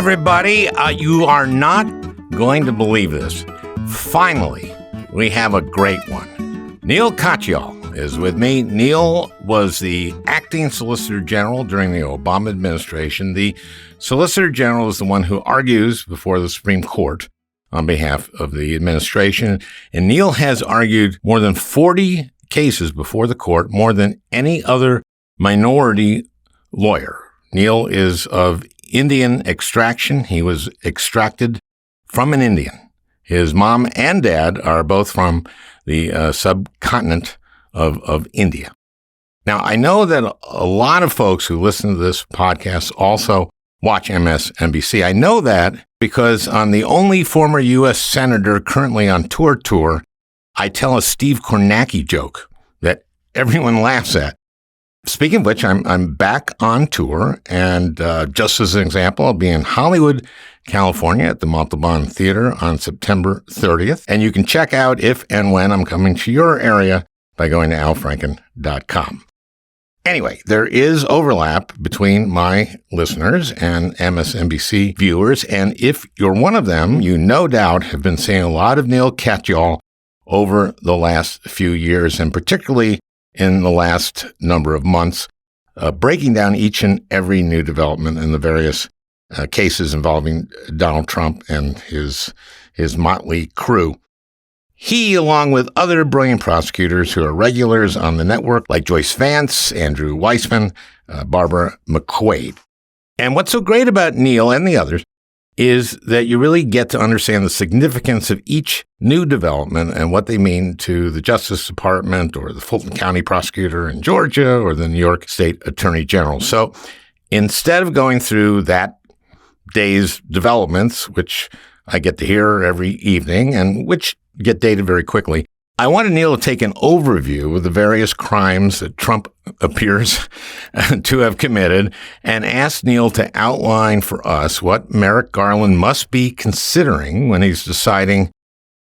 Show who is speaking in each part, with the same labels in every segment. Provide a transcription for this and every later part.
Speaker 1: everybody. You are not going to believe this. Finally, we have a great one. Neal Katyal is with me. Neal was the acting Solicitor General during the Obama administration. The Solicitor General is the one who argues before the Supreme Court on behalf of the administration. And Neal has argued more than 40 cases before the court, more than any other minority lawyer. Neal is of Indian extraction. He was extracted from an Indian. His mom and dad are both from the subcontinent of India. Now, I know that a lot of folks who listen to this podcast also watch MSNBC. I know that because on the only former U.S. senator currently on tour, I tell a Steve Kornacki joke that everyone laughs at. Speaking of which, I'm back on tour, and just as an example, I'll be in Hollywood, California at the Montalban Theater on September 30th, and you can check out if and when I'm coming to your area by going to alfranken.com. Anyway, there is overlap between my listeners and MSNBC viewers, and if you're one of them, you no doubt have been seeing a lot of Neal Katyal over the last few years, and particularly in the last number of months, breaking down each and every new development in the various cases involving Donald Trump and his motley crew. He, along with other brilliant prosecutors who are regulars on the network, like Joyce Vance, Andrew Weissman, Barbara McQuaid. And what's so great about Neal and the others is that you really get to understand the significance of each new development and what they mean to the Justice Department or the Fulton County prosecutor in Georgia or the New York State Attorney General. So instead of going through that day's developments, which I get to hear every evening and which get dated very quickly, I wanted Neal to take an overview of the various crimes that Trump appears to have committed and asked Neal to outline for us what Merrick Garland must be considering when he's deciding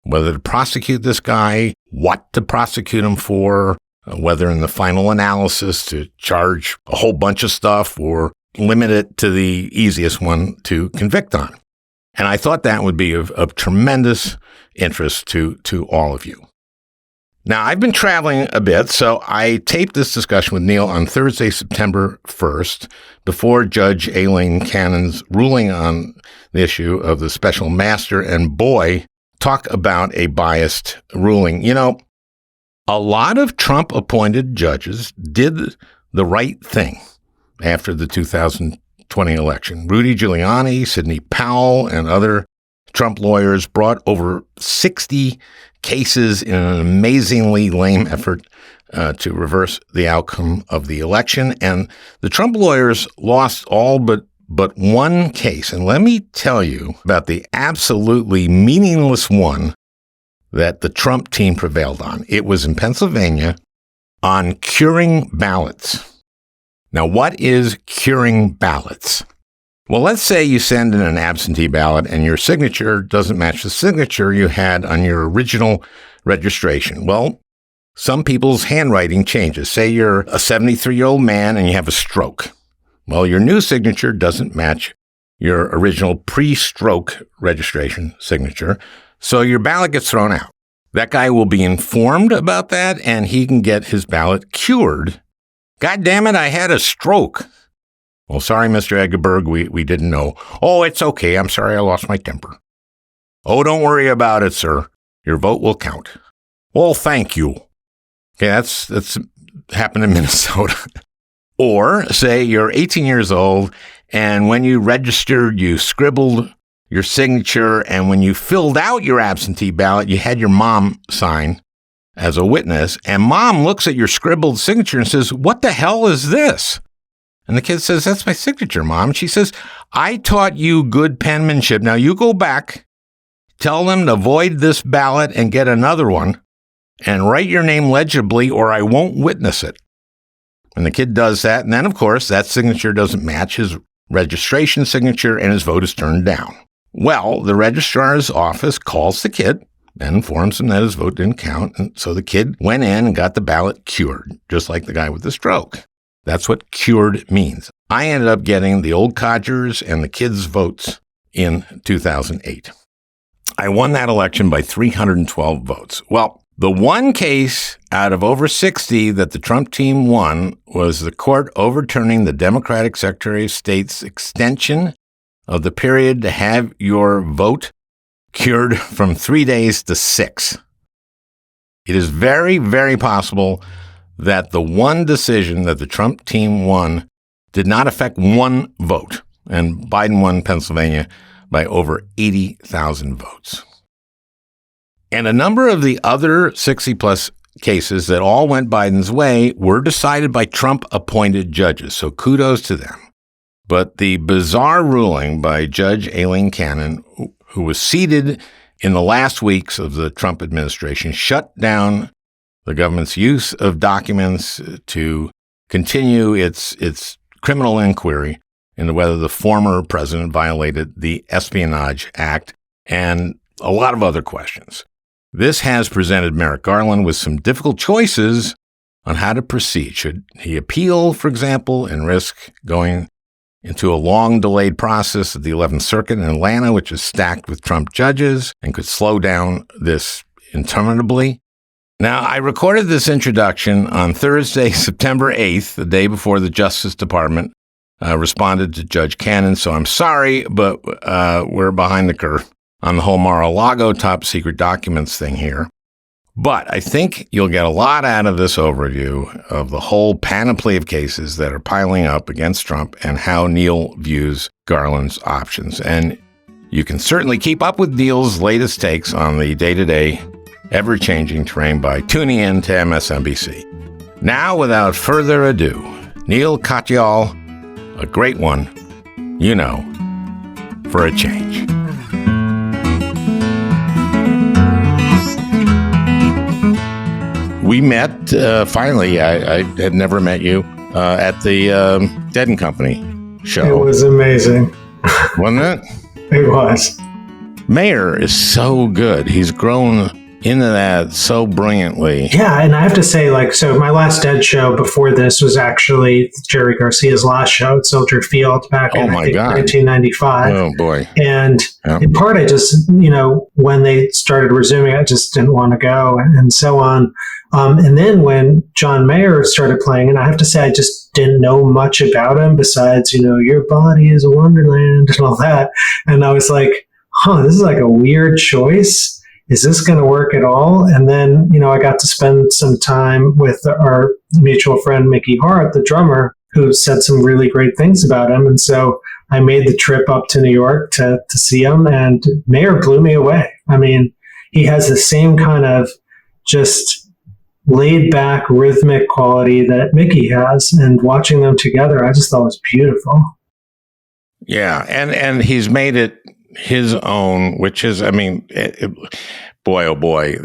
Speaker 1: whether to prosecute this guy, what to prosecute him for, whether in the final analysis to charge a whole bunch of stuff or limit it to the easiest one to convict on. And I thought that would be of tremendous interest to all of you. Now, I've been traveling a bit, so I taped this discussion with Neal on Thursday, September 1st, before Judge Aileen Cannon's ruling on the issue of the special master. And boy, talk about a biased ruling. You know, a lot of Trump-appointed judges did the right thing after the 2020 election. Rudy Giuliani, Sidney Powell, and other Trump lawyers brought over 60 cases in an amazingly lame effort to reverse the outcome of the election. And the Trump lawyers lost all but one case. And let me tell you about the absolutely meaningless one that the Trump team prevailed on. It was in Pennsylvania on curing ballots. Now, what is curing ballots? Well, let's say you send in an absentee ballot and your signature doesn't match the signature you had on your original registration. Well, some people's handwriting changes. Say you're a 73-year-old man and you have a stroke. Well, your new signature doesn't match your original pre-stroke registration signature, so your ballot gets thrown out. That guy will be informed about that and he can get his ballot cured. God damn it, I had a stroke. Well, sorry, Mr. Egerberg, we didn't know. Oh, it's okay. I'm sorry I lost my temper. Oh, don't worry about it, sir. Your vote will count. Well, thank you. Okay, that's happened in Minnesota. Or say you're 18 years old, and when you registered, you scribbled your signature, and when you filled out your absentee ballot, you had your mom sign as a witness, and mom looks at your scribbled signature and says, "What the hell is this?" And the kid says, "That's my signature, Mom." And she says, "I taught you good penmanship. Now you go back, tell them to void this ballot and get another one, and write your name legibly or I won't witness it." And the kid does that. And then, of course, that signature doesn't match his registration signature and his vote is turned down. Well, the registrar's office calls the kid and informs him that his vote didn't count. And so the kid went in and got the ballot cured, just like the guy with the stroke. That's what cured means. I ended up getting the old codgers and the kids' votes in 2008. I won that election by 312 votes. Well, the one case out of over 60 that the Trump team won was the court overturning the Democratic Secretary of State's extension of the period to have your vote cured from 3 days to 6. It is very, very possible that the one decision that the Trump team won did not affect one vote, and Biden won Pennsylvania by over 80,000 votes. And a number of the other 60-plus cases that all went Biden's way were decided by Trump-appointed judges, so kudos to them. But the bizarre ruling by Judge Aileen Cannon, who was seated in the last weeks of the Trump administration, shut down the government's use of documents to continue its criminal inquiry into whether the former president violated the Espionage Act and a lot of other questions. This has presented Merrick Garland with some difficult choices on how to proceed. Should he appeal, for example, and risk going into a long-delayed process at the 11th Circuit in Atlanta, which is stacked with Trump judges and could slow down this interminably? Now, I recorded this introduction on Thursday, September 8th, the day before the Justice Department responded to Judge Cannon, so I'm sorry, but we're behind the curve on the whole Mar-a-Lago top secret documents thing here. But I think you'll get a lot out of this overview of the whole panoply of cases that are piling up against Trump and how Neal views Garland's options. And you can certainly keep up with Neal's latest takes on the day-to-day, ever-changing terrain by tuning in to MSNBC. Now, without further ado, Neal Katyal, a great one, you know, for a change. We met, finally, I had never met you, at the Dead & Company show.
Speaker 2: It was amazing.
Speaker 1: Wasn't it?
Speaker 2: It was.
Speaker 1: Mayer is so good. He's grown into that so brilliantly.
Speaker 2: Yeah, and I have to say, so my last Dead show before this was actually Jerry Garcia's last show at Soldier Field back in, I think, 1995.
Speaker 1: Oh, boy.
Speaker 2: And in part, I just, when they started resuming, I just didn't want to go and so on. And then when John Mayer started playing, and I have to say, I just didn't know much about him besides, your body is a wonderland and all that. And I was like, this is like a weird choice. Is this going to work at all? And then, I got to spend some time with our mutual friend, Mickey Hart, the drummer, who said some really great things about him. And so I made the trip up to New York to see him, and Mayer blew me away. I mean, he has the same kind of just laid back rhythmic quality that Mickey has, and watching them together, I just thought it was beautiful.
Speaker 1: Yeah. And he's made it his own, which is, boy, oh boy,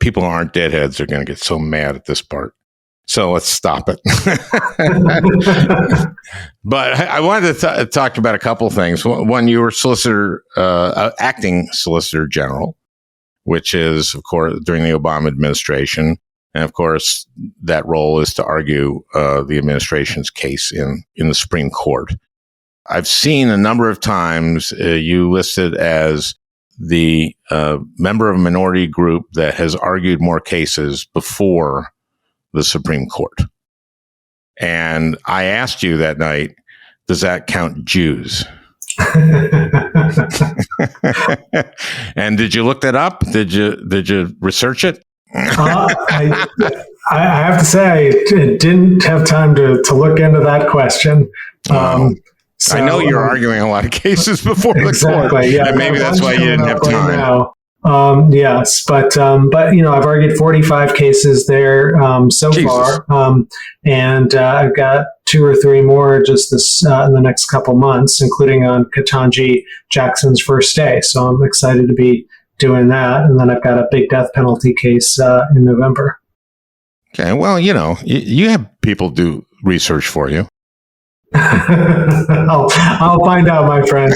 Speaker 1: people who aren't deadheads are going to get so mad at this part. So let's stop it. But I wanted to talk about a couple things. One, you were acting Solicitor General, which is, of course, during the Obama administration. And of course, that role is to argue the administration's case in the Supreme Court. I've seen a number of times you listed as the member of a minority group that has argued more cases before the Supreme Court. And I asked you that night, does that count Jews? And did you look that up? Did you research it?
Speaker 2: I have to say, I didn't have time to look into that question.
Speaker 1: So, I know you're arguing a lot of cases before the court,
Speaker 2: yeah,
Speaker 1: and maybe that's why you didn't have time.
Speaker 2: Yes, but I've argued 45 cases there so far, and I've got 2 or 3 more just this in the next couple months, including on Ketanji Jackson's first day. So I'm excited to be doing that, and then I've got a big death penalty case in November.
Speaker 1: Okay, well, you have people do research for you.
Speaker 2: I'll find out, my friend.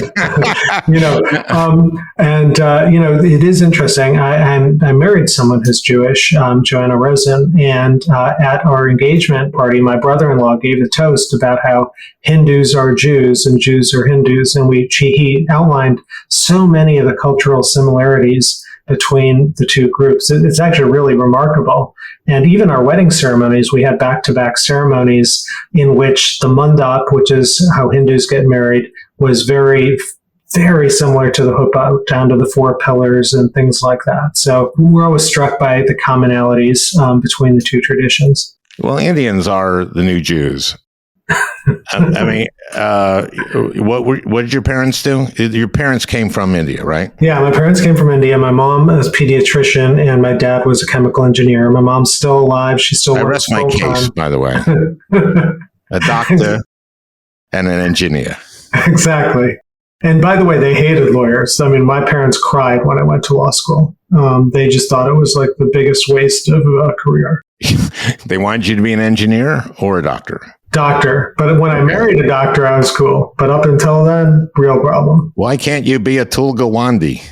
Speaker 2: It is interesting. I married someone who's Jewish, Joanna Rosen, and at our engagement party, my brother-in-law gave a toast about how Hindus are Jews and Jews are Hindus, and he outlined so many of the cultural similarities between the two groups. It's actually really remarkable. And even our wedding ceremonies, we had back-to-back ceremonies in which the mandap, which is how Hindus get married, was very, very similar to the huppah, down to the four pillars and things like that. So we're always struck by the commonalities between the two traditions.
Speaker 1: Well, Indians are the new Jews. What did your parents do? Your parents came from India, right?
Speaker 2: Yeah, my parents came from India. My mom was a pediatrician, and my dad was a chemical engineer. My mom's still alive. She still works full-time.
Speaker 1: I rest my case, by the way. A doctor and an engineer.
Speaker 2: Exactly. And by the way, they hated lawyers. I mean, my parents cried when I went to law school. They just thought it was like the biggest waste of a career.
Speaker 1: They wanted you to be an engineer or a doctor?
Speaker 2: Doctor. But when I married a doctor, I was cool. But up until then, real problem.
Speaker 1: Why can't you be a Tulgawandi?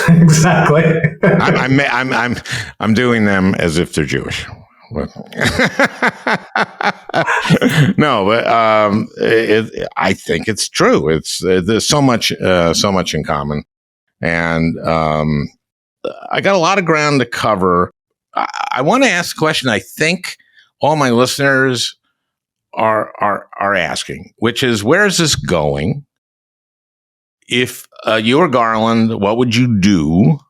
Speaker 2: Exactly.
Speaker 1: I'm doing them as if they're Jewish. No, but I think it's true. There's so much in common, and I got a lot of ground to cover. I want to ask a question I think all my listeners are asking, which is, where is this going? If you were Garland, what would you do?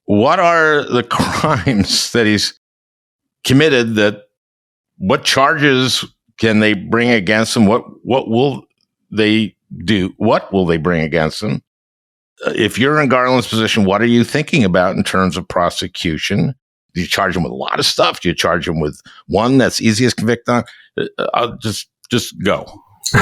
Speaker 1: What are the crimes that he's committed? What charges can they bring against him? What will they do? What will they bring against him? If you're in Garland's position, what are you thinking about in terms of prosecution? Do you charge him with a lot of stuff? Do you charge him with one that's easiest to convict on? Just go.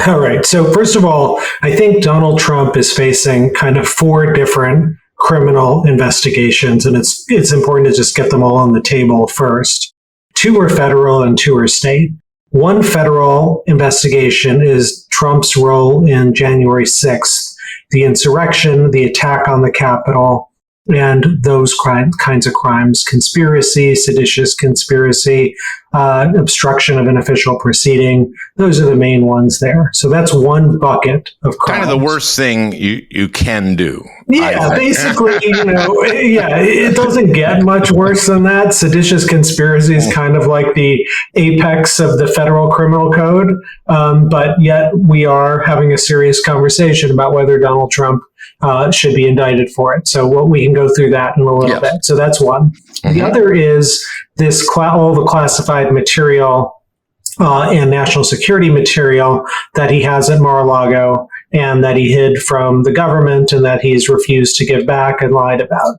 Speaker 2: All right. So first of all, I think Donald Trump is facing kind of 4 different criminal investigations, and it's important to just get them all on the table first. 2 are federal and 2 are state. One federal investigation is Trump's role in January 6th, the insurrection, the attack on the Capitol, and those kinds of crimes: conspiracy, seditious conspiracy, obstruction of an official proceeding. Those are the main ones there. So that's one bucket of crimes.
Speaker 1: Kind of the worst thing you can do.
Speaker 2: Yeah, basically, it doesn't get much worse than that. Seditious conspiracy is kind of like the apex of the federal criminal code. But yet we are having a serious conversation about whether Donald Trump should be indicted for it. So we can go through that in a little bit. So that's one. Mm-hmm. The other is this all the classified material and national security material that he has at Mar-a-Lago and that he hid from the government and that he's refused to give back and lied about.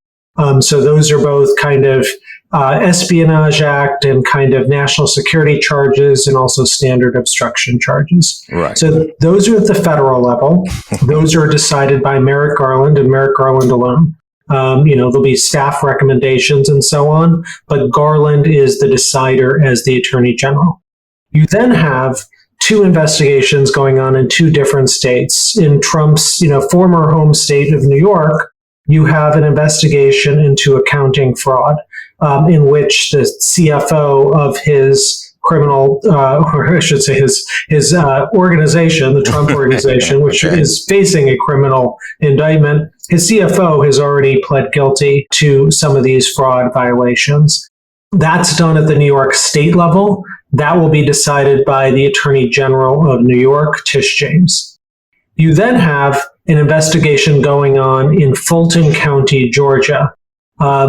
Speaker 2: So those are both kind of Espionage Act and kind of national security charges, and also standard obstruction charges.
Speaker 1: Right.
Speaker 2: So those are at the federal level. Those are decided by Merrick Garland and Merrick Garland alone. There'll be staff recommendations and so on, but Garland is the decider as the Attorney General. You then have 2 investigations going on in 2 different states. In Trump's, former home state of New York, you have an investigation into accounting fraud, in which the CFO of his criminal, or I should say his organization, the Trump organization, which is facing a criminal indictment, his CFO has already pled guilty to some of these fraud violations. That's done at the New York state level. That will be decided by the Attorney General of New York, Tish James. You then have an investigation going on in Fulton County, Georgia,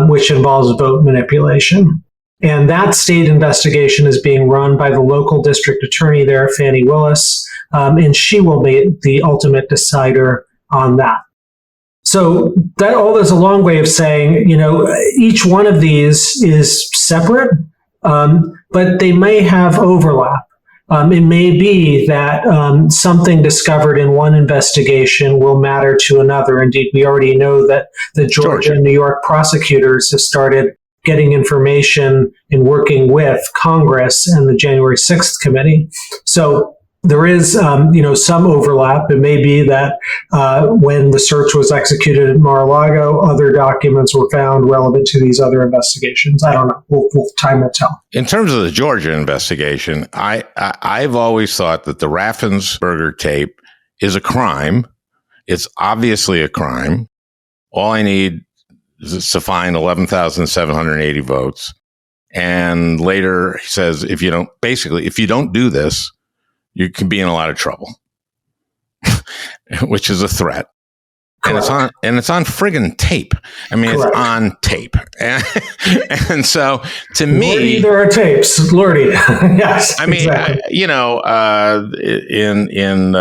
Speaker 2: which involves vote manipulation. And that state investigation is being run by the local district attorney there, Fannie Willis, and she will be the ultimate decider on that. So that all is a long way of saying, each one of these is separate, but they may have overlap. It may be that something discovered in one investigation will matter to another. Indeed, we already know that the Georgia and New York prosecutors have started getting information and working with Congress and the January 6th committee. So There is, some overlap. It may be that when the search was executed at Mar-a-Lago, other documents were found relevant to these other investigations. I don't know. Time will tell.
Speaker 1: In terms of the Georgia investigation, I've always thought that the Raffensperger tape is a crime. It's obviously a crime. All I need is to find 11,780 votes. And later he says, if you don't do this, you can be in a lot of trouble, which is a threat. Correct. And it's on friggin' tape. I mean, Correct. It's on tape. And so to me, Lordy, there
Speaker 2: are tapes, Lordy. Yes.
Speaker 1: I mean, exactly. In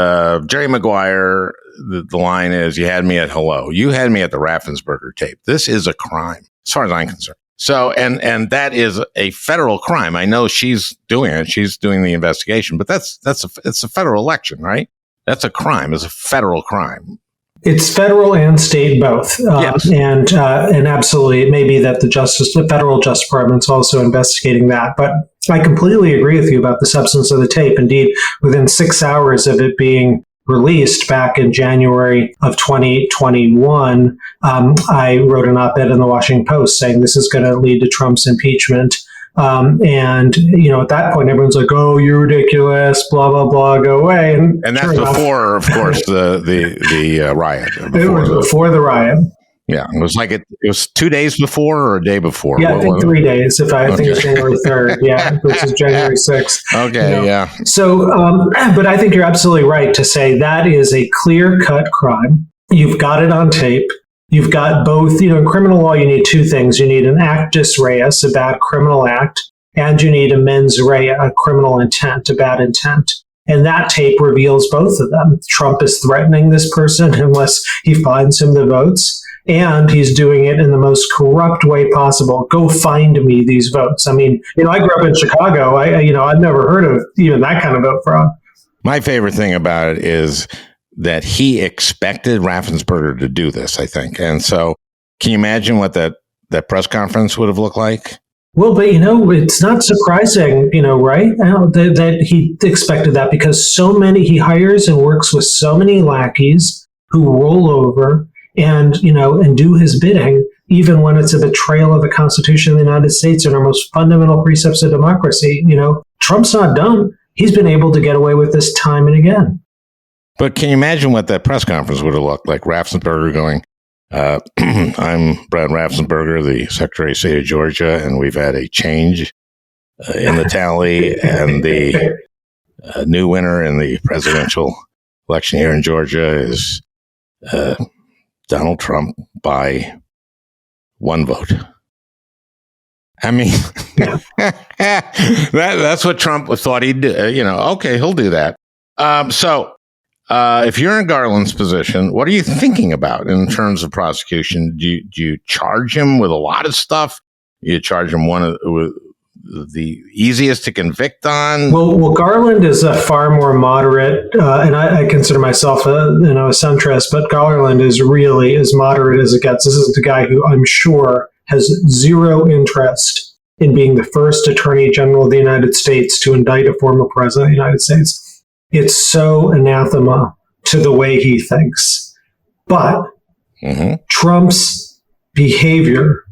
Speaker 1: Jerry Maguire, the line is, you had me at hello. You had me at the Raffensperger tape. This is a crime, as far as I'm concerned. So, and that is a federal crime. I know she's doing it. She's doing the investigation, but it's a federal election, right? That's a crime. It's a federal crime.
Speaker 2: It's federal and state both.
Speaker 1: Yes.
Speaker 2: And absolutely, it may be that the federal Justice Department's also investigating that. But I completely agree with you about the substance of the tape. Indeed, within 6 hours of it being released back in January of 2021, I wrote an op-ed in the Washington Post saying this is going to lead to Trump's impeachment. And at that point, everyone's like, "Oh, you're ridiculous!" Blah blah blah. Go away. And
Speaker 1: that's before, of course, the riot.
Speaker 2: It was before the riot.
Speaker 1: Yeah, it was like it was 2 days before or a day before.
Speaker 2: Yeah, I think 3 days. I think it's January 3rd. Yeah, which is January 6th.
Speaker 1: Okay, yeah.
Speaker 2: So, but I think you're absolutely right to say that is a clear-cut crime. You've got it on tape. You've got both. In criminal law, you need two things. You need an actus reus, a bad criminal act, and you need a mens rea, a criminal intent, a bad intent. And that tape reveals both of them. Trump is threatening this person unless he finds him the votes. And he's doing it in the most corrupt way possible. Go find me these votes. I mean, I grew up in Chicago. I've never heard of even that kind of vote fraud.
Speaker 1: My favorite thing about it is that he expected Raffensperger to do this, I think. And so can you imagine what that press conference would have looked like?
Speaker 2: Well, but it's not surprising, right? That he expected that because he hires and works with so many lackeys who roll over and do his bidding, even when it's a betrayal of the Constitution of the United States and our most fundamental precepts of democracy. Trump's not dumb. He's been able to get away with this time and again.
Speaker 1: But can you imagine what that press conference would have looked like? Raffensperger going, I'm Brad Raffensperger, the Secretary of State of Georgia, and we've had a change in the tally, and the new winner in the presidential election here in Georgia is Donald Trump by 1 vote. I mean, that's what Trump thought he'd do. Okay, he'll do that. So if you're in Garland's position, what are you thinking about in terms of prosecution? Do you charge him with a lot of stuff? You charge him with the easiest to convict on? Well,
Speaker 2: Garland is a far more moderate, and I consider myself a centrist, but Garland is really as moderate as it gets. This is the guy who I'm sure has zero interest in being the first Attorney General of the United States to indict a former president of the United States. It's so anathema to the way he thinks. But Trump's behavior,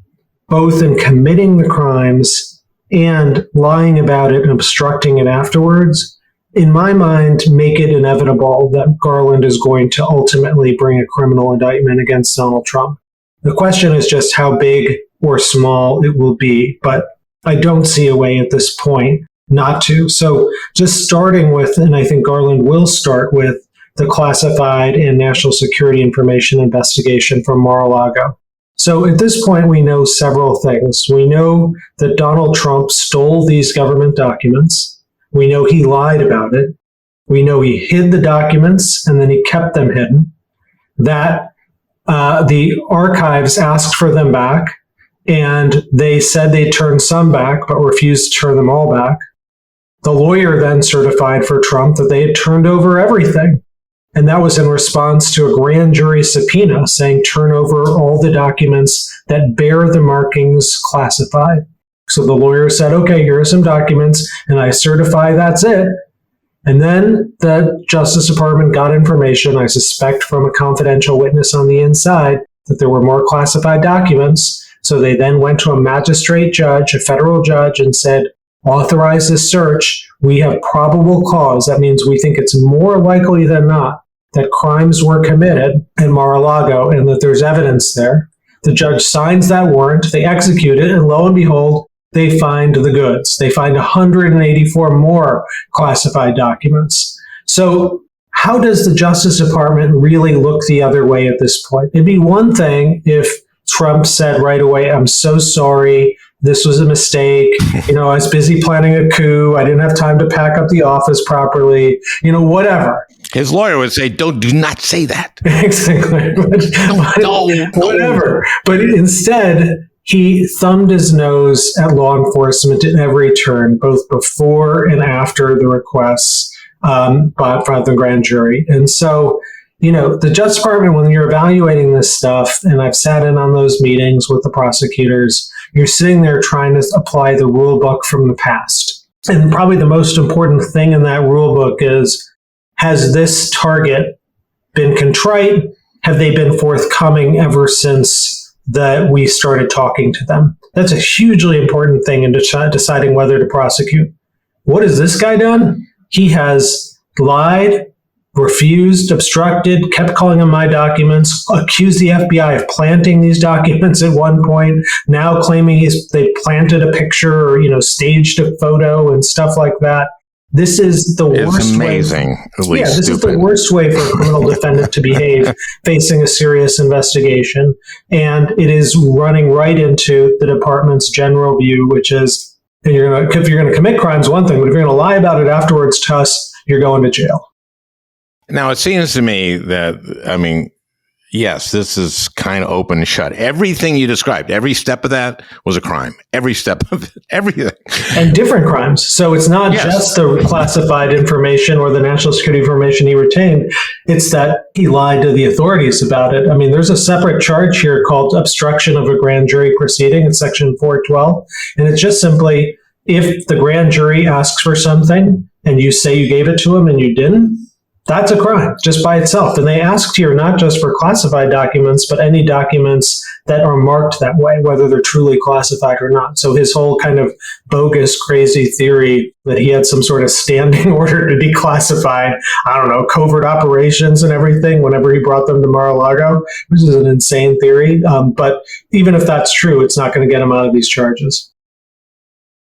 Speaker 2: both in committing the crimes and lying about it and obstructing it afterwards, in my mind, make it inevitable that Garland is going to ultimately bring a criminal indictment against Donald Trump. The question is just how big or small it will be, but I don't see a way at this point not to. So just starting with, and I think Garland will start with, the classified and national security information investigation from Mar-a-Lago. So at this point, we know several things. We know that Donald Trump stole these government documents. We know he lied about it. We know he hid the documents and then he kept them hidden. That the archives asked for them back, and they said they'd turn some back, but refused to turn them all back. The lawyer then certified for Trump that they had turned over everything. And that was in response to a grand jury subpoena saying turn over all the documents that bear the markings classified. So the lawyer said, okay, here are some documents, and I certify that's it. And then the Justice Department got information, I suspect from a confidential witness on the inside, that there were more classified documents. So they then went to a magistrate judge, a federal judge, and said, authorize this search. We have probable cause. That means we think it's more likely than not that crimes were committed in Mar-a-Lago and that there's evidence there. The judge signs that warrant, they execute it, and lo and behold, they find the goods. They find 184 more classified documents. So how does the Justice Department really look the other way at this point? It'd be one thing if Trump said right away, I'm so sorry, this was a mistake. I was busy planning a coup. I didn't have time to pack up the office properly. Whatever.
Speaker 1: His lawyer would say, do not say that.
Speaker 2: Exactly.
Speaker 1: No.
Speaker 2: Whatever. But instead, he thumbed his nose at law enforcement at every turn, both before and after the requests by the grand jury. And so, the Justice Department, when you're evaluating this stuff, and I've sat in on those meetings with the prosecutors, you're sitting there trying to apply the rule book from the past. And probably the most important thing in that rule book is, has this target been contrite? Have they been forthcoming ever since that we started talking to them? That's a hugely important thing in deciding whether to prosecute. What has this guy done? He has lied, refused, obstructed, kept calling them my documents, accused the FBI of planting these documents at one point, now claiming they planted a picture or, staged a photo and stuff like that. This is the worst
Speaker 1: It's amazing.
Speaker 2: way. This is the worst way for a criminal defendant to behave facing a serious investigation. And it is running right into the department's general view, which is, if you're going to commit crimes, one thing, but if you're going to lie about it afterwards to us, you're going to jail.
Speaker 1: Now, it seems to me that, yes, this is kind of open and shut. Everything you described, every step of that was a crime. Every step of it, everything.
Speaker 2: And different crimes. So it's not just the classified information or the national security information he retained. It's that he lied to the authorities about it. There's a separate charge here called obstruction of a grand jury proceeding in section 412. And it's just simply, if the grand jury asks for something and you say you gave it to them and you didn't, that's a crime just by itself. And they asked here not just for classified documents, but any documents that are marked that way, whether they're truly classified or not. So his whole kind of bogus, crazy theory that he had some sort of standing order to declassify, covert operations and everything whenever he brought them to Mar-a-Lago, which is an insane theory. But even if that's true, it's not going to get him out of these charges.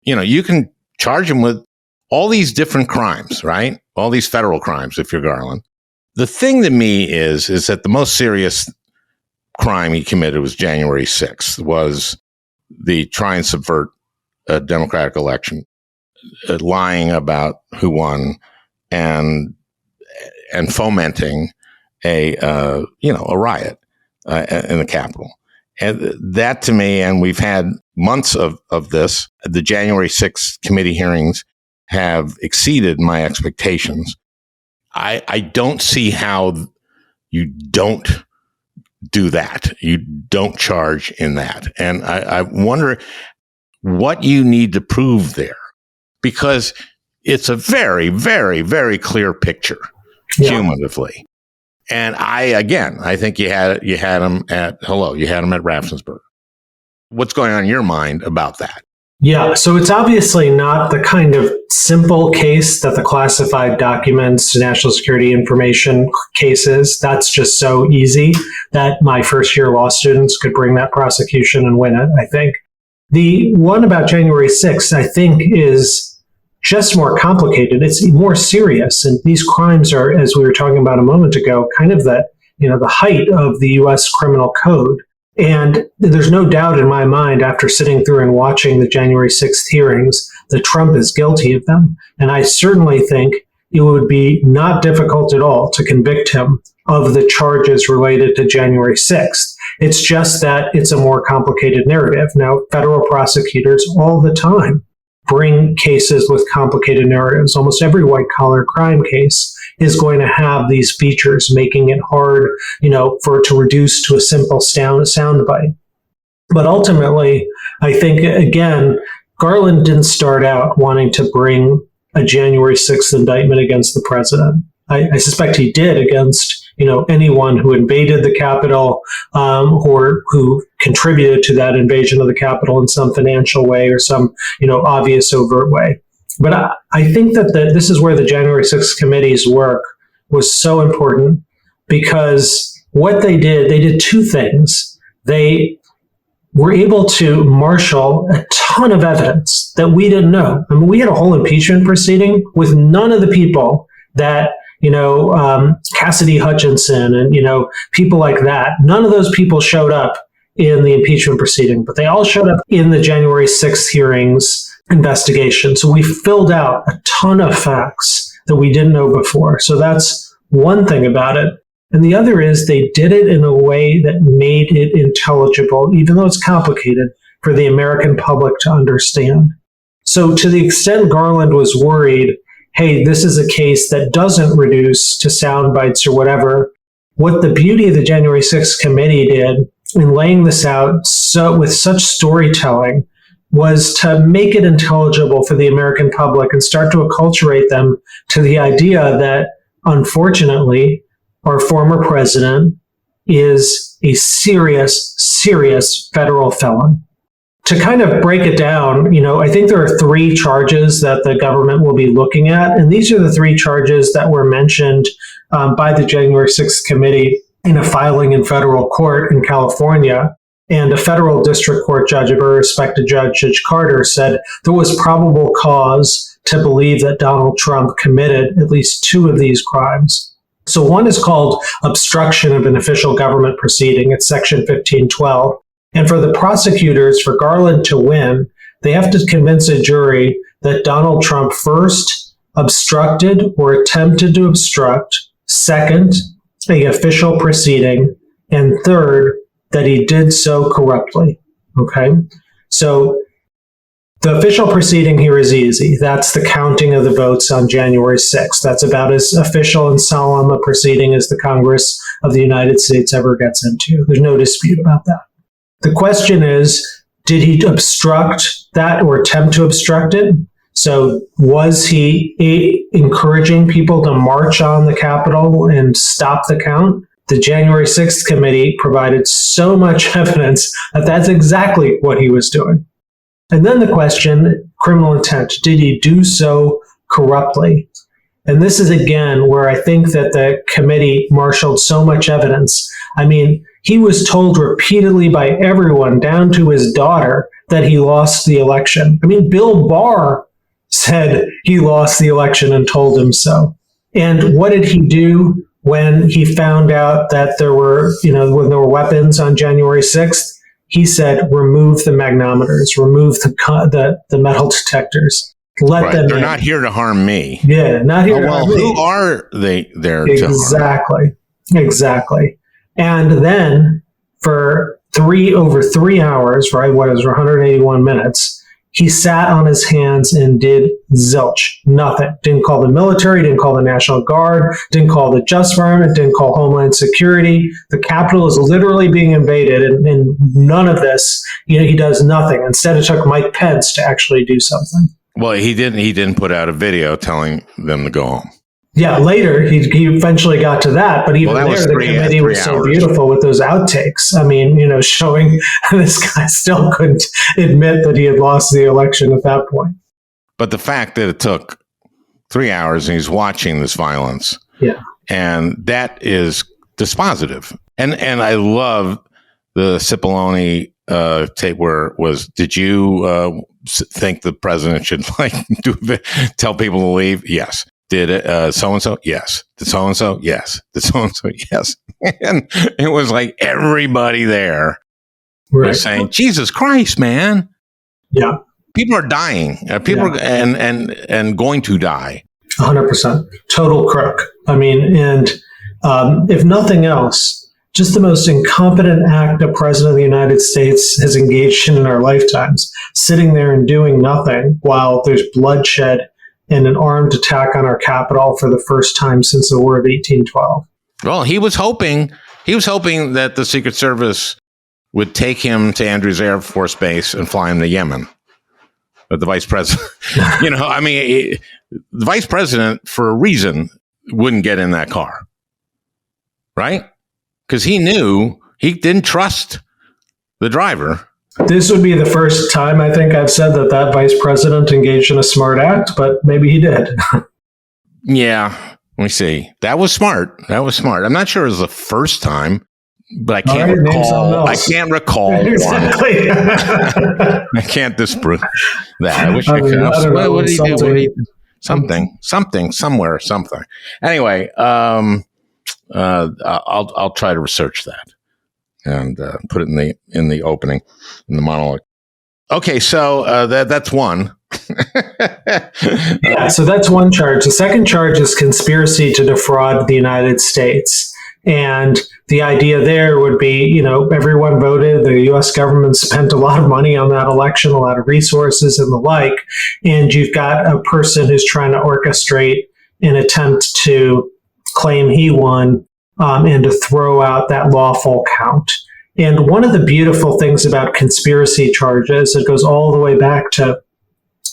Speaker 1: You can charge him with all these different crimes, right? All these federal crimes, if you're Garland. The thing to me is that the most serious crime he committed was January 6th, was the try and subvert a democratic election, lying about who won and fomenting a riot in the Capitol. And that to me, and we've had months of this, the January 6th committee hearings have exceeded my expectations. I don't see how you don't do that. You don't charge in that. And I wonder what you need to prove there, because it's a very, very, very clear picture cumulatively. And I think you had him at Raffensperger. What's going on in your mind about that?
Speaker 2: Yeah, so it's obviously not the kind of simple case that the classified documents, national security information cases, that's just so easy that my first year law students could bring that prosecution and win it, I think. The one about January 6th, I think, is just more complicated. It's more serious. And these crimes are, as we were talking about a moment ago, kind of the height of the U.S. criminal code. And there's no doubt in my mind, after sitting through and watching the January 6th hearings, that Trump is guilty of them. And I certainly think it would be not difficult at all to convict him of the charges related to January 6th. It's just that it's a more complicated narrative. Now, federal prosecutors all the time bring cases with complicated narratives. Almost every white-collar crime case is going to have these features, making it hard, for it to reduce to a simple soundbite. But ultimately, I think, again, Garland didn't start out wanting to bring a January 6th indictment against the president. I suspect he did against anyone who invaded the Capitol or who contributed to that invasion of the Capitol in some financial way or some obvious overt way. But I think that this is where the January 6th committee's work was so important, because what they did two things. They were able to marshal a ton of evidence that we didn't know. I mean, we had a whole impeachment proceeding with none of the people that Cassidy Hutchinson and people like that. None of those people showed up in the impeachment proceeding, but they all showed up in the January 6th hearings investigation. So we filled out a ton of facts that we didn't know before. So that's one thing about it. And the other is they did it in a way that made it intelligible, even though it's complicated, for the American public to understand. So to the extent Garland was worried, hey, this is a case that doesn't reduce to sound bites or whatever, what the beauty of the January 6th committee did in laying this out with such storytelling was to make it intelligible for the American public and start to acculturate them to the idea that, unfortunately, our former president is a serious, serious federal felon. To kind of break it down, I think there are 3 charges that the government will be looking at, and these are the 3 charges that were mentioned by the January 6th committee in a filing in federal court in California. And a federal district court judge, a very respected judge, Judge Carter, said there was probable cause to believe that Donald Trump committed at least 2 of these crimes. So one is called obstruction of an official government proceeding. It's Section 1512. And for the prosecutors, for Garland to win, they have to convince a jury that Donald Trump first obstructed or attempted to obstruct, second, an official proceeding, and third, that he did so corruptly. Okay? So the official proceeding here is easy. That's the counting of the votes on January 6th. That's about as official and solemn a proceeding as the Congress of the United States ever gets into. There's no dispute about that. The question is, did he obstruct that or attempt to obstruct it? So was he encouraging people to march on the Capitol and stop the count? The January 6th committee provided so much evidence that that's exactly what he was doing. And then the question, criminal intent, did he do so corruptly? And this is, again, where I think that the committee marshaled so much evidence. I mean, he was told repeatedly by everyone, down to his daughter, that he lost the election. I mean, Bill Barr said he lost the election and told him so. And what did he do when he found out that there were, when there were weapons on January 6th? He said, remove the magnometers, remove the metal detectors. Let them
Speaker 1: They're
Speaker 2: in.
Speaker 1: not here to harm me.
Speaker 2: Yeah, not here to harm me.
Speaker 1: Who are they there to harm?
Speaker 2: Exactly. And then for over 3 hours, right, 181 minutes, he sat on his hands and did zilch, nothing. Didn't call the military, didn't call the National Guard, didn't call the Justice Department, didn't call Homeland Security. The Capitol is literally being invaded, and none of this, he does nothing. Instead, it took Mike Pence to actually do something.
Speaker 1: Well, he didn't put out a video telling them to go home.
Speaker 2: Yeah, later he eventually got to that, but even there, the committee was so beautiful with those outtakes. I mean, showing this guy still couldn't admit that he had lost the election at that point.
Speaker 1: But the fact that it took 3 hours and he's watching this violence, and that is dispositive. And I love the Cipollone tape where it was, did you think the president should tell people to leave? Yes. Did so-and-so? Yes. Did so-and-so? Yes. Did so-and-so? Yes. And it was like everybody there was saying, Jesus Christ, man.
Speaker 2: Yeah.
Speaker 1: People are dying. People are, and going to die.
Speaker 2: 100%. Total crook. I mean, and if nothing else, just the most incompetent act a president of the United States has engaged in our lifetimes, sitting there and doing nothing while there's bloodshed and an armed attack on our Capitol for the first time since the War of 1812.
Speaker 1: Well, he was hoping that the Secret Service would take him to Andrews Air Force Base and fly him to Yemen. But the vice president, the vice president, for a reason, wouldn't get in that car, right? Because he knew he didn't trust the driver.
Speaker 2: This would be the first time I think I've said that vice president engaged in a smart act, but maybe he did.
Speaker 1: Yeah, let me see. That was smart. I'm not sure it was the first time, but I can't recall. I can't recall
Speaker 2: exactly.
Speaker 1: one. I can't disprove that. I wish I could.
Speaker 2: What did he do?
Speaker 1: Something, somewhere, something. Anyway, I'll try to research that and put it in the opening, in the monologue. Okay, so that's one.
Speaker 2: Yeah, so that's one charge. The second charge is conspiracy to defraud the United States. And the idea there would be, everyone voted, the U.S. government spent a lot of money on that election, a lot of resources and the like. And you've got a person who's trying to orchestrate an attempt to claim he won and to throw out that lawful count. And one of the beautiful things about conspiracy charges, it goes all the way back to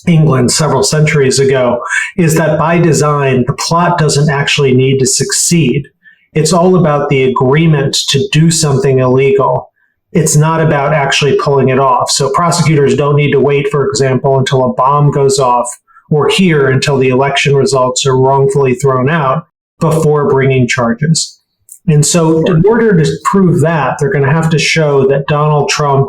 Speaker 2: England several centuries ago, is that by design, the plot doesn't actually need to succeed. It's all about the agreement to do something illegal. It's not about actually pulling it off. So prosecutors don't need to wait, for example, until a bomb goes off or hear until the election results are wrongfully thrown out before bringing charges. And so in order to prove that, they're going to have to show that Donald Trump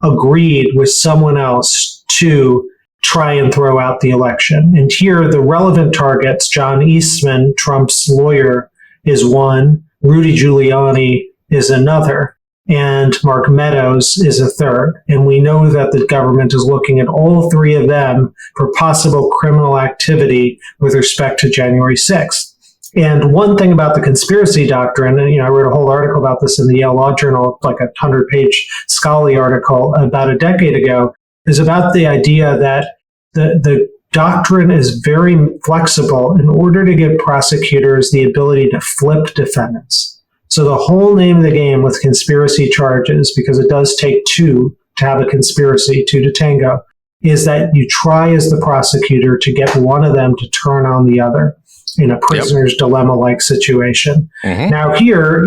Speaker 2: agreed with someone else to try and throw out the election. And here, the relevant targets, John Eastman, Trump's lawyer, is one, Rudy Giuliani is another, and Mark Meadows is a third. And we know that the government is looking at all three of them for possible criminal activity with respect to January 6th. And one thing about the conspiracy doctrine, and I wrote a whole article about this in the Yale Law Journal, like a 100-page scholarly article about a decade ago, is about the idea that the doctrine is very flexible in order to give prosecutors the ability to flip defendants. So the whole name of the game with conspiracy charges, because it does take two to have a conspiracy, two to tango, is that you try as the prosecutor to get one of them to turn on the other in a prisoner's dilemma-like situation. Mm-hmm. Now here,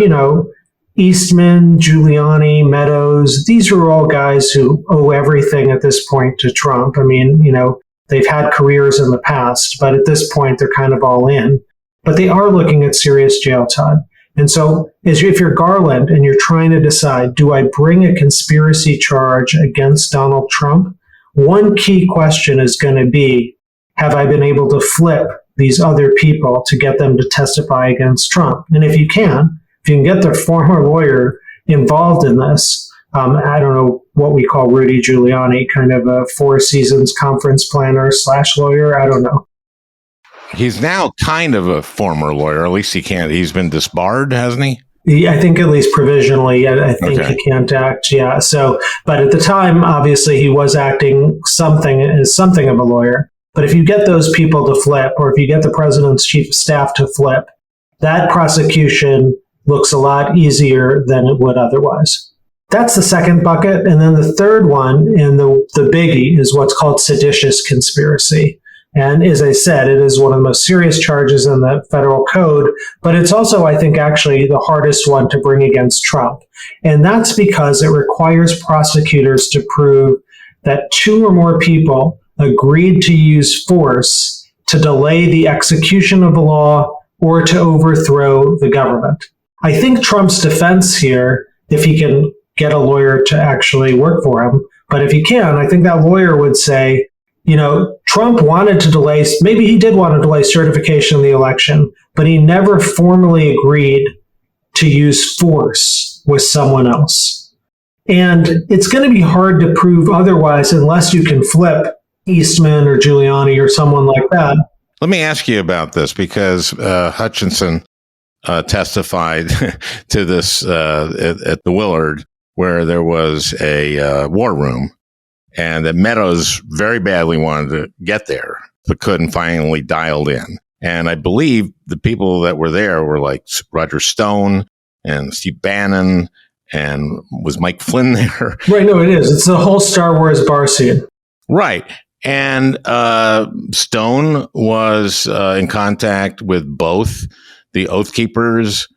Speaker 2: Eastman, Giuliani, Meadows, these are all guys who owe everything at this point to Trump. I mean, they've had careers in the past, but at this point, they're kind of all in. But they are looking at serious jail time. And so if you're Garland and you're trying to decide, do I bring a conspiracy charge against Donald Trump? One key question is going to be, have I been able to flip these other people to get them to testify against Trump? And if you can get their former lawyer involved in this, I don't know what we call Rudy Giuliani, kind of a Four Seasons conference planner / lawyer. I don't know.
Speaker 1: He's now kind of a former lawyer. At least he's been disbarred, hasn't he?
Speaker 2: I think at least provisionally, I think he can't act. Yeah. So, but at the time, obviously he was acting as something of a lawyer. But if you get those people to flip, or if you get the president's chief of staff to flip, that prosecution looks a lot easier than it would otherwise. That's the second bucket. And then the third one, and the biggie, is what's called seditious conspiracy. And as I said, it is one of the most serious charges in the federal code, but it's also, I think, actually the hardest one to bring against Trump. And that's because it requires prosecutors to prove that two or more people agreed to use force to delay the execution of the law or to overthrow the government. I think Trump's defense here, if he can get a lawyer to actually work for him, but if he can, I think that lawyer would say, Trump wanted to delay, maybe he did want to delay certification of the election, but he never formally agreed to use force with someone else. And it's going to be hard to prove otherwise unless you can flip Eastman or Giuliani or someone like that.
Speaker 1: Let me ask you about this, because Hutchinson testified to this at the Willard, where there was a war room, and that Meadows very badly wanted to get there, but couldn't, finally dialed in. And I believe the people that were there were like Roger Stone and Steve Bannon, and was Mike Flynn there?
Speaker 2: Right, no, it is. It's the whole Star Wars bar scene.
Speaker 1: Right. And Stone was in contact with both the Oath Keepers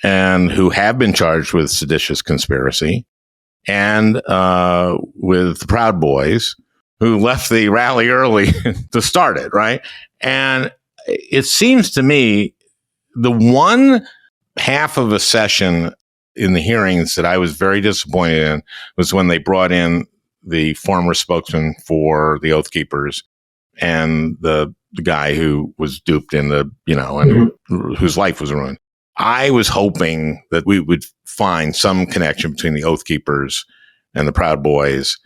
Speaker 1: and who have been charged with seditious conspiracy, and with the Proud Boys, who left the rally early to start it, right? And it seems to me the one half of a session in the hearings that I was very disappointed in was when they brought in the former spokesman for the Oath Keepers and the guy who was duped in the, and whose life was ruined. I was hoping that we would find some connection between the Oath Keepers and the Proud Boys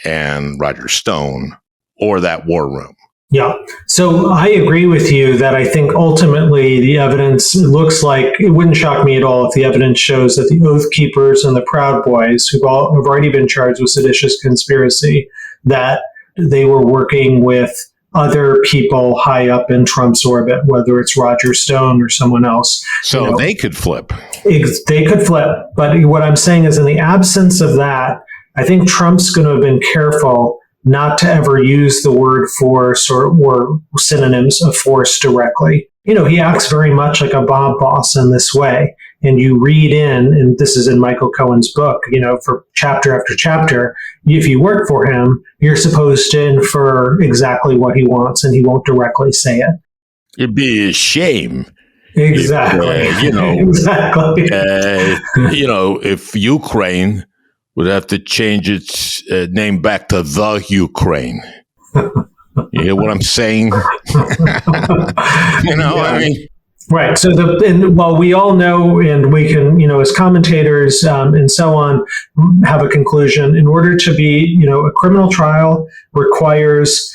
Speaker 1: and Roger Stone or that war room.
Speaker 2: Yeah. So I agree with you that I think ultimately the evidence looks like, it wouldn't shock me at all if the evidence shows that the Oath Keepers and the Proud Boys, who have already been charged with seditious conspiracy, that they were working with other people high up in Trump's orbit, whether it's Roger Stone or someone else.
Speaker 1: So they could flip.
Speaker 2: They could flip. But what I'm saying is, in the absence of that, I think Trump's going to have been careful not to ever use the word force or synonyms of force directly. He acts very much like a mob boss in this way. And you read in, and this is in Michael Cohen's book, for chapter after chapter, if you work for him, you're supposed to infer exactly what he wants, and he won't directly say it.
Speaker 1: It'd be a shame.
Speaker 2: Exactly.
Speaker 1: Exactly.
Speaker 2: Exactly.
Speaker 1: If Ukraine would have to change its name back to the Ukraine. You hear what I'm saying? I mean.
Speaker 2: Right. So while we all know, and we can, as commentators and so on, have a conclusion, in order to be, a criminal trial requires,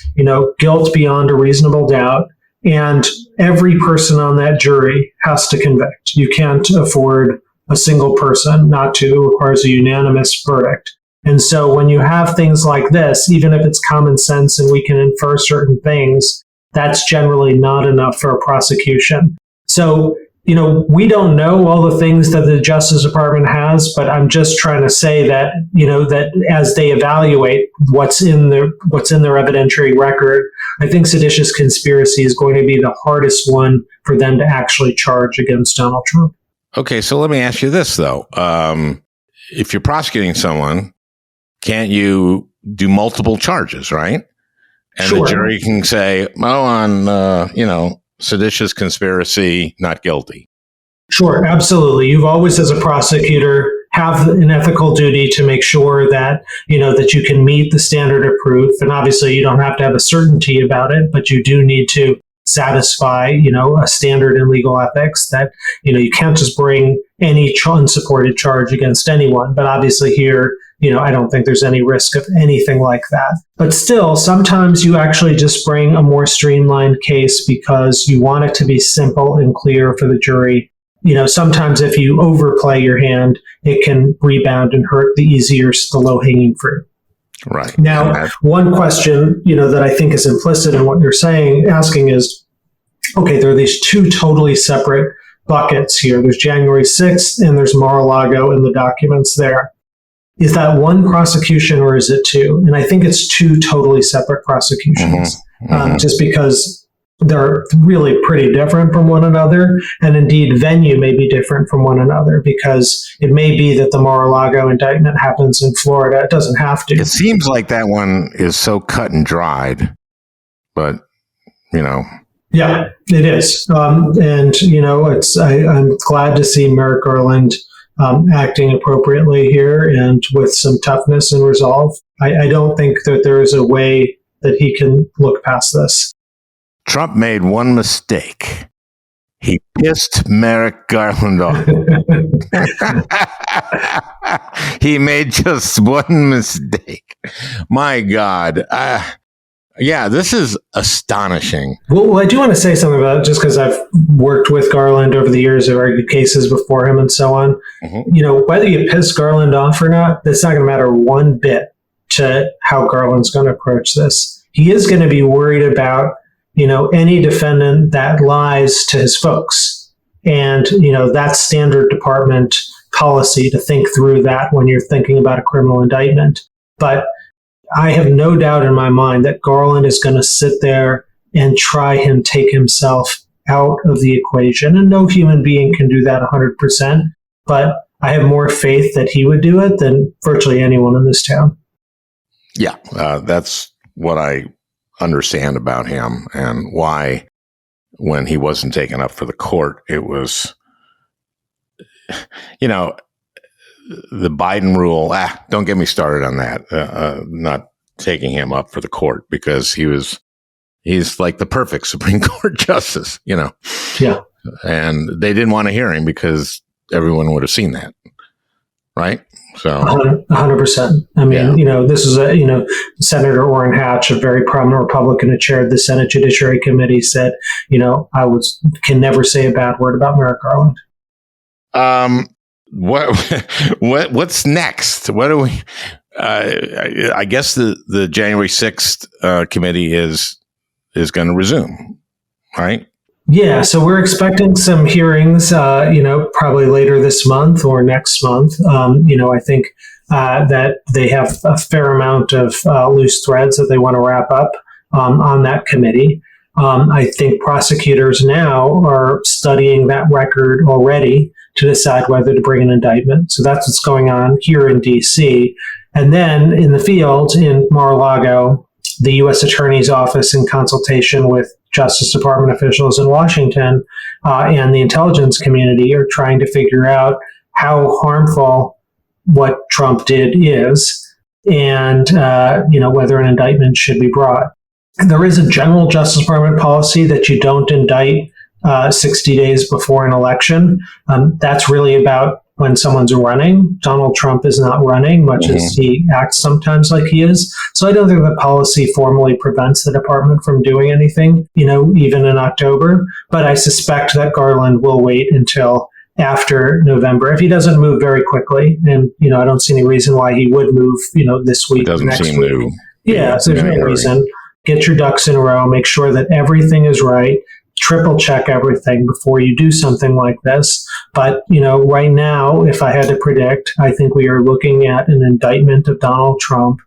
Speaker 2: guilt beyond a reasonable doubt. And every person on that jury has to convict. You can't afford a single person not to. It requires a unanimous verdict. And so when you have things like this, even if it's common sense and we can infer certain things, that's generally not enough for a prosecution. So, we don't know all the things that the Justice Department has, but I'm just trying to say that, that as they evaluate what's in their evidentiary record, I think seditious conspiracy is going to be the hardest one for them to actually charge against Donald Trump.
Speaker 1: Okay, so let me ask you this, though. If you're prosecuting someone, can't you do multiple charges, right? And
Speaker 2: Sure.
Speaker 1: The jury can say, on, seditious conspiracy, not guilty.
Speaker 2: Sure, absolutely. You've always, as a prosecutor, have an ethical duty to make sure that, that you can meet the standard of proof. And obviously, you don't have to have a certainty about it, but you do need to satisfy, a standard in legal ethics that, you can't just bring any unsupported charge against anyone. But obviously here, I don't think there's any risk of anything like that. But still, sometimes you actually just bring a more streamlined case because you want it to be simple and clear for the jury. Sometimes if you overplay your hand, it can rebound and hurt the low-hanging fruit.
Speaker 1: Right.
Speaker 2: Now, one question, that I think is implicit in what you're asking is, okay, there are these two totally separate buckets here. There's January 6th and there's Mar-a-Lago and the documents there. Is that one prosecution or is it two? And I think it's two totally separate prosecutions, just because they're really pretty different from one another. And indeed, venue may be different from one another because it may be that the Mar-a-Lago indictment happens in Florida. It doesn't have to.
Speaker 1: It seems like that one is so cut and dried, but,
Speaker 2: Yeah, it is. I'm glad to see Merrick Garland acting appropriately here and with some toughness and resolve. I don't think that there is a way that he can look past this.
Speaker 1: Trump made one mistake. He pissed Merrick Garland off. He made just one mistake. My God. Yeah, this is astonishing.
Speaker 2: Well, I do want to say something about it just because I've worked with Garland over the years. I've argued cases before him and so on. Whether you piss Garland off or not, that's not going to matter one bit to how Garland's going to approach this. He is going to be worried about, any defendant that lies to his folks. And, that's standard department policy to think through that when you're thinking about a criminal indictment. But I have no doubt in my mind that Garland is going to sit there and try and take himself out of the equation. And no human being can do that 100%. But I have more faith that he would do it than virtually anyone in this town.
Speaker 1: Yeah, that's what I understand about him and why when he wasn't taken up for the court, it was, the Biden rule. Don't get me started on that. Not taking him up for the court because he's like the perfect Supreme Court justice,
Speaker 2: Yeah.
Speaker 1: And they didn't want to hear him because everyone would have seen that. Right. So
Speaker 2: 100%. I mean, this is Senator Orrin Hatch, a very prominent Republican who chaired the Senate Judiciary Committee, said, can never say a bad word about Merrick Garland.
Speaker 1: What's next? What do we? I guess the January 6th committee is going to resume, right?
Speaker 2: Yeah, so we're expecting some hearings, probably later this month or next month. I think that they have a fair amount of loose threads that they want to wrap up on that committee. I think prosecutors now are studying that record already to decide whether to bring an indictment. So that's what's going on here in D.C. And then in the field in Mar-a-Lago, the U.S. Attorney's Office, in consultation with Justice Department officials in Washington and the intelligence community, are trying to figure out how harmful what Trump did is and, whether an indictment should be brought. And there is a general Justice Department policy that you don't indict 60 days before an election. That's really about when someone's running. Donald Trump is not running, much as he acts sometimes like he is. So I don't think the policy formally prevents the department from doing anything, even in October. But I suspect that Garland will wait until after November if he doesn't move very quickly. And, I don't see any reason why he would move, this week, next week. Yeah, so there's no reason. Get your ducks in a row, make sure that everything is right. Triple check everything before you do something like this. But, right now, if I had to predict, I think we are looking at an indictment of Donald Trump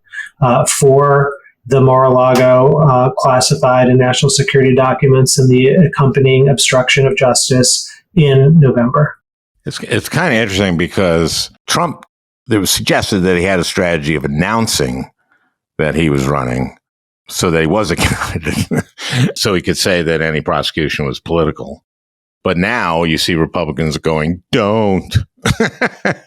Speaker 2: for the Mar-a-Lago classified and national security documents and the accompanying obstruction of justice in November.
Speaker 1: It's kind of interesting because Trump, it was suggested that he had a strategy of announcing that he was running so that he was a candidate, so he could say that any prosecution was political. But now you see Republicans going, don't.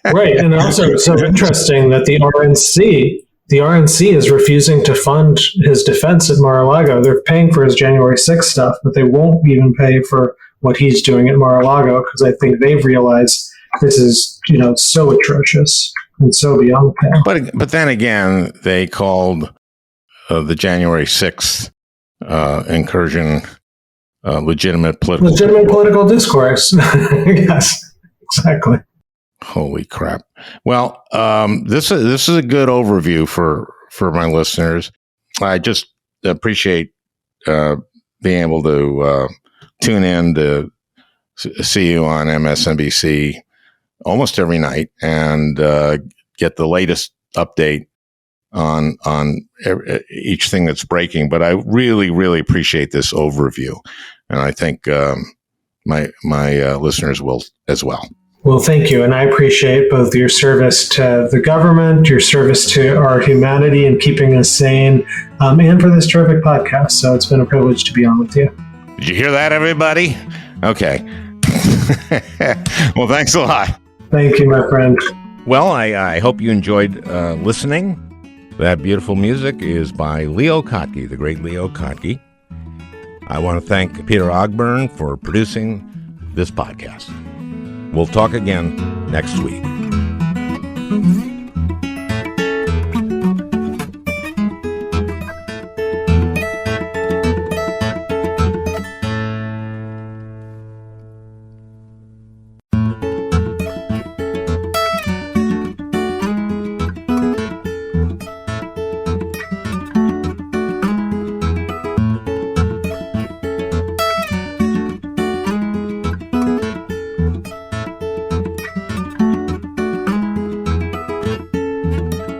Speaker 2: Right. And also it's so interesting that the RNC is refusing to fund his defense at Mar-a-Lago. They're paying for his January 6th stuff, but they won't even pay for what he's doing at Mar-a-Lago because I think they've realized this is, so atrocious and so beyond the pale.
Speaker 1: But then again, they called the January 6th incursion legitimate political
Speaker 2: discourse. Yes, exactly.
Speaker 1: Holy crap. Well, this is a good overview for my listeners. I just appreciate being able to tune in to see you on MSNBC almost every night and get the latest update on each thing that's breaking. But I really, really appreciate this overview. And I think my listeners will as well.
Speaker 2: Well, thank you. And I appreciate both your service to the government, your service to our humanity and keeping us sane, and for this terrific podcast. So it's been a privilege to be on with you.
Speaker 1: Did you hear that, everybody? Okay. Well, thanks a lot.
Speaker 2: Thank you, my friend.
Speaker 1: Well, I hope you enjoyed listening. That beautiful music is by Neal Katyal, the great Neal Katyal. I want to thank Peter Ogburn for producing this podcast. We'll talk again next week.